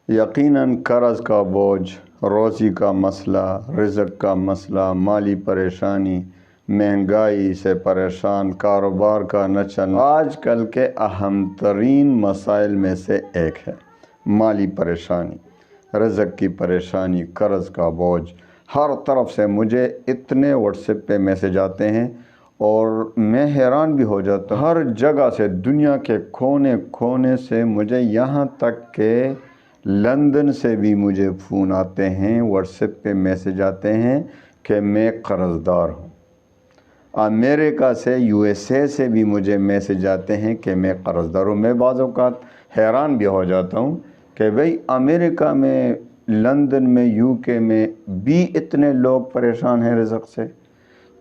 یقیناً قرض کا بوجھ، روزی کا مسئلہ، رزق کا مسئلہ، مالی پریشانی، مہنگائی سے پریشان، کاروبار کا نہ چلنا آج کل کے اہم ترین مسائل میں سے ایک ہے۔ مالی پریشانی، رزق کی پریشانی، قرض کا بوجھ، ہر طرف سے مجھے اتنے واٹس ایپ پہ میسج آتے ہیں اور میں حیران بھی ہو جاتا ہوں۔ ہر جگہ سے، دنیا کے کونے کونے سے، مجھے یہاں تک کہ لندن سے بھی مجھے فون آتے ہیں، واٹس ایپ پہ میسج آتے ہیں کہ میں قرض دار ہوں۔ امریکہ سے، یو ایس اے سے بھی مجھے میسج آتے ہیں کہ میں قرض دار ہوں۔ میں بعض اوقات حیران بھی ہو جاتا ہوں کہ بھئی امریکہ میں، لندن میں، یو کے میں بھی اتنے لوگ پریشان ہیں رزق سے۔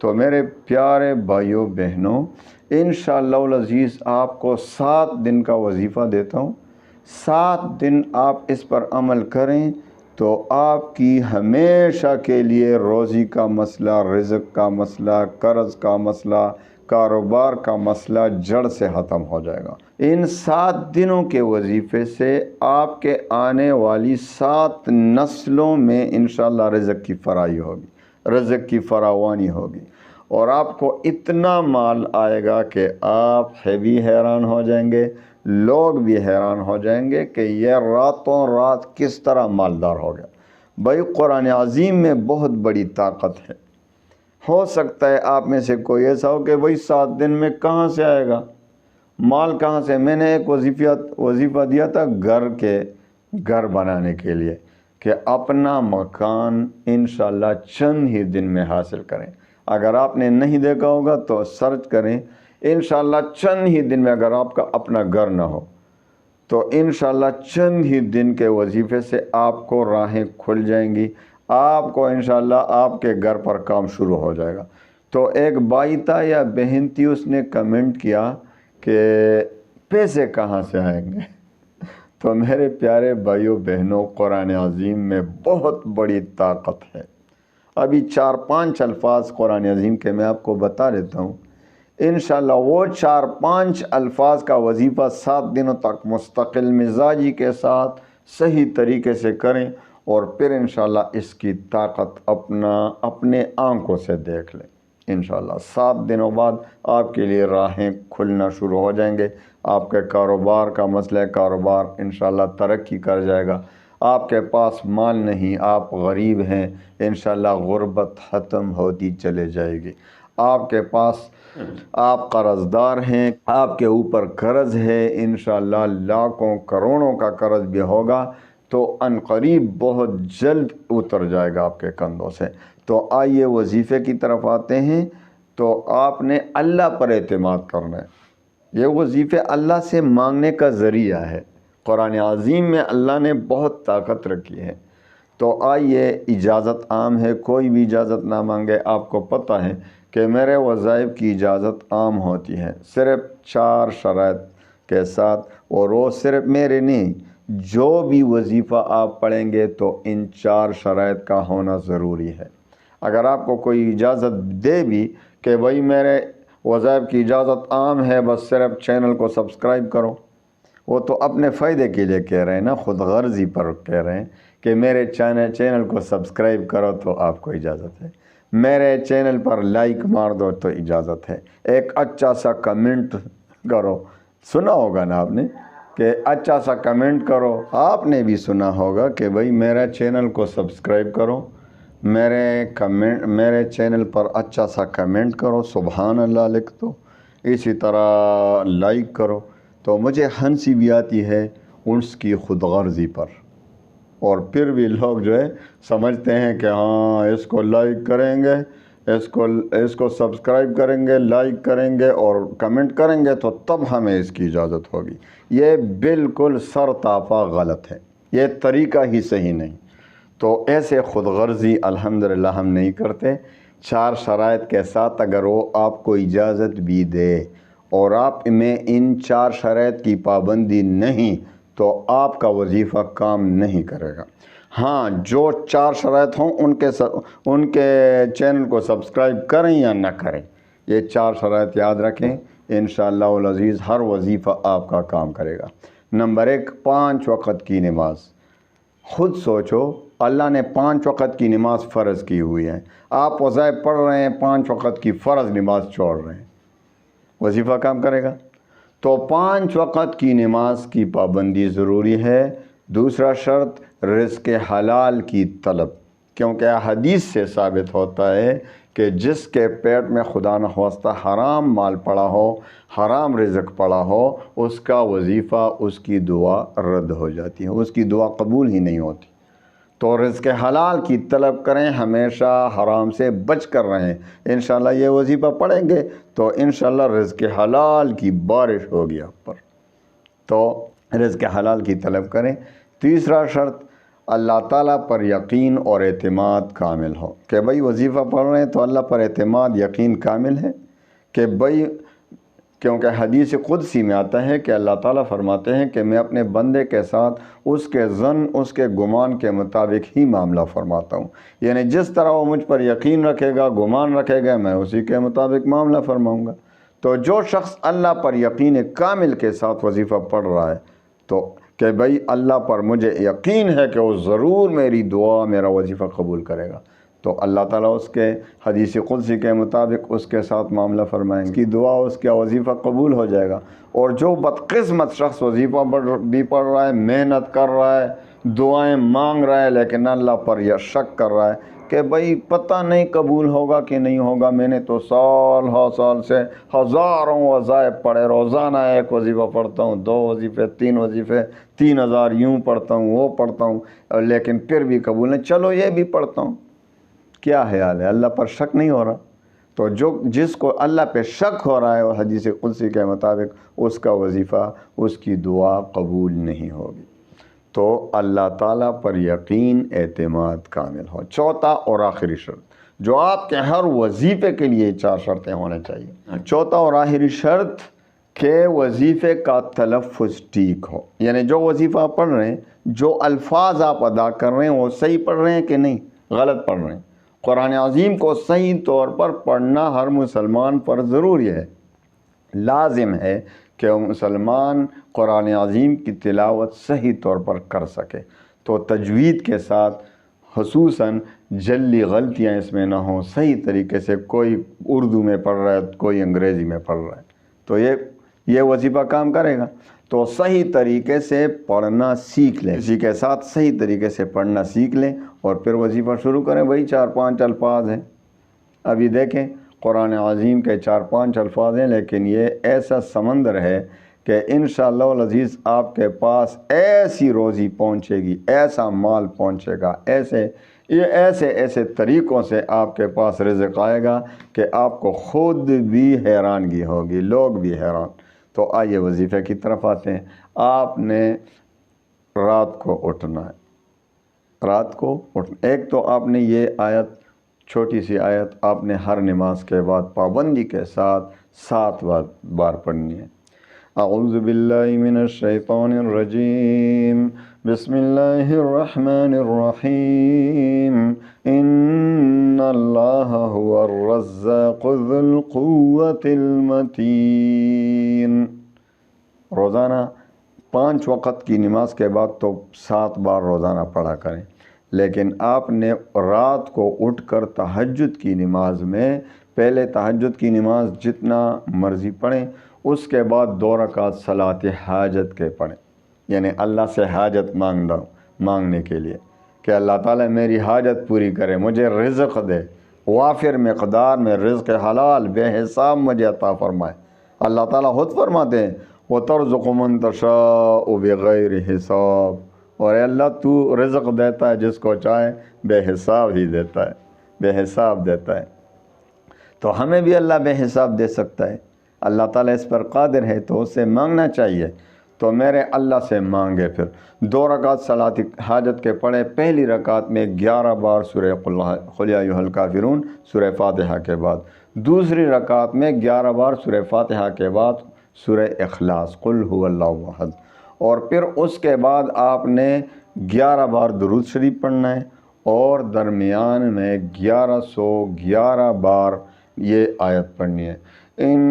تو میرے پیارے بھائیوں بہنوں، انشاءاللہ العزیز آپ کو 7 دن کا وظیفہ دیتا ہوں۔ 7 دن آپ اس پر عمل کریں تو آپ کی ہمیشہ کے لیے روزی کا مسئلہ، رزق کا مسئلہ، قرض کا مسئلہ، کاروبار کا مسئلہ جڑ سے ختم ہو جائے گا۔ ان 7 دنوں کے وظیفے سے آپ کے آنے والی 7 نسلوں میں انشاءاللہ رزق کی فرائی ہوگی، رزق کی فراوانی ہوگی، اور آپ کو اتنا مال آئے گا کہ آپ بھی حیران ہو جائیں گے، لوگ بھی حیران ہو جائیں گے کہ یہ راتوں رات کس طرح مالدار ہو گیا۔ بھائی قرآن عظیم میں بہت بڑی طاقت ہے۔ ہو سکتا ہے آپ میں سے کوئی ایسا ہو کہ بھائی 7 دن میں کہاں سے آئے گا مال، کہاں سے؟ میں نے ایک وظیفہ دیا تھا گھر بنانے کے لیے، کہ اپنا مکان انشاءاللہ چند ہی دن میں حاصل کریں۔ اگر آپ نے نہیں دیکھا ہوگا تو سرچ کریں، انشاءاللہ چند ہی دن میں، اگر آپ کا اپنا گھر نہ ہو تو انشاءاللہ چند ہی دن کے وظیفے سے آپ کو راہیں کھل جائیں گی، آپ کو انشاءاللہ آپ کے گھر پر کام شروع ہو جائے گا۔ تو ایک بھائی تھا یا بہن تھی، اس نے کمنٹ کیا کہ پیسے کہاں سے آئیں گے؟ تو میرے پیارے بھائیوں بہنوں، قرآن عظیم میں بہت بڑی طاقت ہے۔ ابھی 4-5 الفاظ قرآن عظیم کے میں آپ کو بتا دیتا ہوں۔ انشاءاللہ وہ 4-5 الفاظ کا وظیفہ 7 دنوں تک مستقل مزاجی کے ساتھ صحیح طریقے سے کریں، اور پھر انشاءاللہ اس کی طاقت اپنے آنکھوں سے دیکھ لیں۔ انشاءاللہ 7 دنوں بعد آپ کے لیے راہیں کھلنا شروع ہو جائیں گے۔ آپ کے کاروبار کا مسئلہ، کاروبار انشاءاللہ ترقی کر جائے گا۔ آپ کے پاس مال نہیں، آپ غریب ہیں، انشاءاللہ غربت ختم ہوتی چلے جائے گی۔ آپ کے پاس، آپ قرض دار ہیں، آپ کے اوپر قرض ہے، انشاءاللہ لاکھوں کروڑوں کا قرض بھی ہوگا تو عنقریب بہت جلد اتر جائے گا آپ کے کندھوں سے۔ تو آئیے وظیفے کی طرف آتے ہیں۔ تو آپ نے اللہ پر اعتماد کرنا ہے۔ یہ وظیفے اللہ سے مانگنے کا ذریعہ ہے۔ قرآن عظیم میں اللہ نے بہت طاقت رکھی ہے۔ تو آئیے، اجازت عام ہے، کوئی بھی اجازت نہ مانگے۔ آپ کو پتہ ہے کہ میرے وظائف کی اجازت عام ہوتی ہے، صرف 4 شرائط کے ساتھ، اور وہ صرف میرے نہیں، جو بھی وظیفہ آپ پڑھیں گے تو ان 4 شرائط کا ہونا ضروری ہے۔ اگر آپ کو کوئی اجازت دے بھی کہ بھائی میرے وظائف کی اجازت عام ہے، بس صرف چینل کو سبسکرائب کرو، وہ تو اپنے فائدے کے لیے کہہ رہے ہیں نا، خود غرضی پر کہہ رہے ہیں کہ میرے چینل کو سبسکرائب کرو تو آپ کو اجازت ہے، میرے چینل پر لائک مار دو تو اجازت ہے، ایک اچھا سا کمنٹ کرو۔ سنا ہوگا نا آپ نے کہ اچھا سا کمنٹ کرو۔ آپ نے بھی سنا ہوگا کہ بھائی میرے چینل کو سبسکرائب کرو، میرے چینل پر اچھا سا کمنٹ کرو، سبحان اللہ لکھ دو، اسی طرح لائک کرو۔ تو مجھے ہنسی بھی آتی ہے اس کی خود غرضی پر، اور پھر بھی لوگ جو ہے سمجھتے ہیں کہ ہاں اس کو لائک کریں گے، اس کو سبسکرائب کریں گے، لائک کریں گے اور کمنٹ کریں گے تو تب ہمیں اس کی اجازت ہوگی۔ یہ بالکل سرتافہ غلط ہے، یہ طریقہ ہی صحیح نہیں۔ تو ایسے خود غرضی الحمدللہ ہم نہیں کرتے۔ 4 شرائط کے ساتھ اگر وہ آپ کو اجازت بھی دے اور آپ میں ان 4 شرائط کی پابندی نہیں تو آپ کا وظیفہ کام نہیں کرے گا۔ ہاں، جو 4 شرائط ہوں ان کے چینل کو سبسکرائب کریں یا نہ کریں، یہ 4 شرائط یاد رکھیں، انشاءاللہ العزیز ہر وظیفہ آپ کا کام کرے گا۔ نمبر 1، 5 وقت کی نماز۔ خود سوچو، اللہ نے 5 وقت کی نماز فرض کی ہوئی ہے، آپ وظائف پڑھ رہے ہیں، 5 وقت کی فرض نماز چھوڑ رہے ہیں، وظیفہ کام کرے گا؟ تو 5 وقت کی نماز کی پابندی ضروری ہے۔ دوسرا شرط رزق حلال کی طلب، کیونکہ حدیث سے ثابت ہوتا ہے کہ جس کے پیٹ میں خدا نخواستہ حرام مال پڑا ہو، حرام رزق پڑا ہو، اس کا وظیفہ، اس کی دعا رد ہو جاتی ہے، اس کی دعا قبول ہی نہیں ہوتی۔ تو رزق حلال کی طلب کریں، ہمیشہ حرام سے بچ کر رہیں۔ انشاءاللہ یہ وظیفہ پڑھیں گے تو انشاءاللہ رزق حلال کی بارش ہوگی آپ پر، تو رزق حلال کی طلب کریں۔ تیسرا شرط اللہ تعالیٰ پر یقین اور اعتماد کامل ہو، کہ بھئی وظیفہ پڑھ رہے ہیں تو اللہ پر اعتماد یقین کامل ہے، کہ بھئی، کیونکہ حدیث قدسی میں آتا ہے کہ اللہ تعالیٰ فرماتے ہیں کہ میں اپنے بندے کے ساتھ اس کے ظن، اس کے گمان کے مطابق ہی معاملہ فرماتا ہوں، یعنی جس طرح وہ مجھ پر یقین رکھے گا، گمان رکھے گا، میں اسی کے مطابق معاملہ فرماؤں گا۔ تو جو شخص اللہ پر یقین کامل کے ساتھ وظیفہ پڑھ رہا ہے، تو کہ بھئی اللہ پر مجھے یقین ہے کہ وہ ضرور میری دعا، میرا وظیفہ قبول کرے گا، تو اللہ تعالیٰ اس کے حدیث قدسی کے مطابق اس کے ساتھ معاملہ فرمائیں گے، اس کی دعا، اس کا وظیفہ قبول ہو جائے گا۔ اور جو بدقسمت شخص وظیفہ بھی پڑھ رہا ہے، محنت کر رہا ہے، دعائیں مانگ رہا ہے، لیکن اللہ پر یہ شک کر رہا ہے کہ بھئی پتہ نہیں قبول ہوگا کہ نہیں ہوگا، میں نے تو سال سے ہزاروں وظائف پڑھے، روزانہ 1 وظیفہ پڑھتا ہوں، 2 وظیفے، 3 وظیفے، 3000 یوں پڑھتا ہوں، وہ پڑھتا ہوں، لیکن پھر بھی قبول نہیں، چلو یہ بھی پڑھتا ہوں۔ کیا خیال ہے؟ اللہ پر شک نہیں ہو رہا؟ تو جس کو اللہ پہ شک ہو رہا ہے، وہ حدیث قدسی کے مطابق اس کا وظیفہ، اس کی دعا قبول نہیں ہوگی۔ تو اللہ تعالیٰ پر یقین، اعتماد کامل ہو۔ چوتھا اور آخری شرط، جو آپ کے ہر وظیفے کے لیے 4 شرطیں ہونے چاہیے۔ چوتھا اور آخری شرط کہ وظیفے کا تلفظ ٹھیک ہو، یعنی جو وظیفہ آپ پڑھ رہے ہیں، جو الفاظ آپ ادا کر رہے ہیں، وہ صحیح پڑھ رہے ہیں کہ نہیں، غلط پڑھ رہے ہیں۔ قرآن عظیم کو صحیح طور پر پڑھنا ہر مسلمان پر ضروری ہے، لازم ہے کہ مسلمان قرآن عظیم کی تلاوت صحیح طور پر کر سکے، تو تجوید کے ساتھ خصوصاً جلی غلطیاں اس میں نہ ہوں، صحیح طریقے سے، کوئی اردو میں پڑھ رہا ہے، کوئی انگریزی میں پڑھ رہا ہے، تو یہ وظیفہ کام کرے گا۔ تو صحیح طریقے سے پڑھنا سیکھ لیں، اسی کے ساتھ صحیح طریقے سے پڑھنا سیکھ لیں، اور پھر وظیفہ شروع کریں۔ وہی 4-5 الفاظ ہیں، ابھی دیکھیں قرآن عظیم کے 4-5 الفاظ ہیں، لیکن یہ ایسا سمندر ہے کہ انشاءاللہ العزیز آپ کے پاس ایسی روزی پہنچے گی، ایسا مال پہنچے گا، ایسے طریقوں سے آپ کے پاس رزق آئے گا کہ آپ کو خود بھی حیرانگی ہوگی، لوگ بھی حیران۔ تو آئیے وظیفے کی طرف آتے ہیں۔ آپ نے رات کو اٹھنا ہے، ایک تو آپ نے یہ آیت، چھوٹی سی آیت، آپ نے ہر نماز کے بعد پابندی کے ساتھ 7 بار پڑھنی ہے۔ اعوذ باللہ من الشیطان الرجیم، بسم اللہ الرحمن الرحیم، ان اللہ هو الرزاق ذو القوة المتین۔ روزانہ 5 وقت کی نماز کے بعد تو 7 بار روزانہ پڑھا کریں، لیکن آپ نے رات کو اٹھ کر تہجد کی نماز میں، پہلے تہجد کی نماز جتنا مرضی پڑھیں، اس کے بعد 2 رکعت صلاۃ حاجت کے پڑھیں، یعنی اللہ سے حاجت مانگنے کے لیے کہ اللہ تعالیٰ میری حاجت پوری کرے، مجھے رزق دے، وافر مقدار میں رزق حلال بے حساب مجھے عطا فرمائے۔ اللہ تعالیٰ خود فرماتے ہیں وَتَرْزُقُ مَن تَشَاءُ بِغَيْرِ حساب، اور اللہ تو رزق دیتا ہے جس کو چاہے، بے حساب ہی دیتا ہے، بے حساب دیتا ہے۔ تو ہمیں بھی اللہ بے حساب دے سکتا ہے، اللہ تعالیٰ اس پر قادر ہے، تو اس سے مانگنا چاہیے۔ تو میرے اللہ سے مانگے، پھر 2 رکعت صلاۃ حاجت کے پڑھے، پہلی رکعت میں 11 بار سورہ قل یا ایھا الکافرون سورہ فاتحہ کے بعد، دوسری رکعت میں 11 بار سورہ فاتحہ کے بعد سورہ اخلاص قل هو اللہ احد، اور پھر اس کے بعد آپ نے 11 بار درود شریف پڑھنا ہے، اور درمیان میں 1111 بار یہ آیت پڑھنی ہے، ان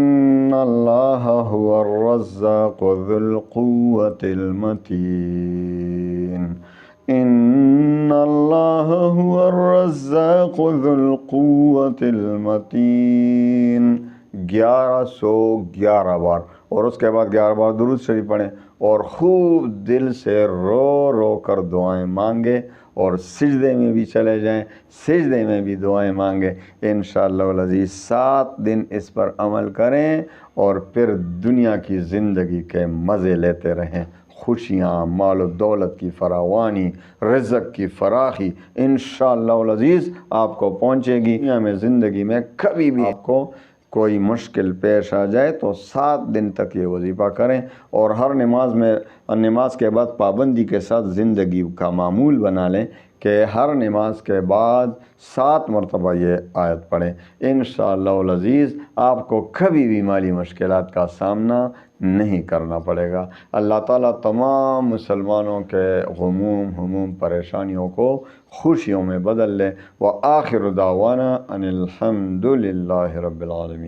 اللہ هو الرزاق ذو القوة المتین، ان الرزاق ذو القوة المتین 1111 بار، اور اس کے بعد 11 بار درود شریف پڑھیں اور خوب دل سے رو رو کر دعائیں مانگے اور سجدے میں بھی چلے جائیں، سجدے میں بھی دعائیں مانگے انشاءاللہ العزیز۔ 7 دن اس پر عمل کریں اور پھر دنیا کی زندگی کے مزے لیتے رہیں، خوشیاں، مال و دولت کی فراوانی، رزق کی فراخی انشاءاللہ العزیز آپ کو پہنچے گی۔ دنیا میں زندگی میں کبھی بھی آپ کو کوئی مشکل پیش آ جائے تو 7 دن تک یہ وظیفہ کریں، اور ہر نماز کے بعد پابندی کے ساتھ زندگی کا معمول بنا لیں کہ ہر نماز کے بعد 7 مرتبہ یہ آیت پڑھیں انشاءاللہ العزیز آپ کو کبھی بھی مالی مشکلات کا سامنا نہیں کرنا پڑے گا۔ اللہ تعالیٰ تمام مسلمانوں کے غموم پریشانیوں کو خوشیوں میں بدل لے۔ وآخر دعوانا ان الحمد للہ رب العالمین۔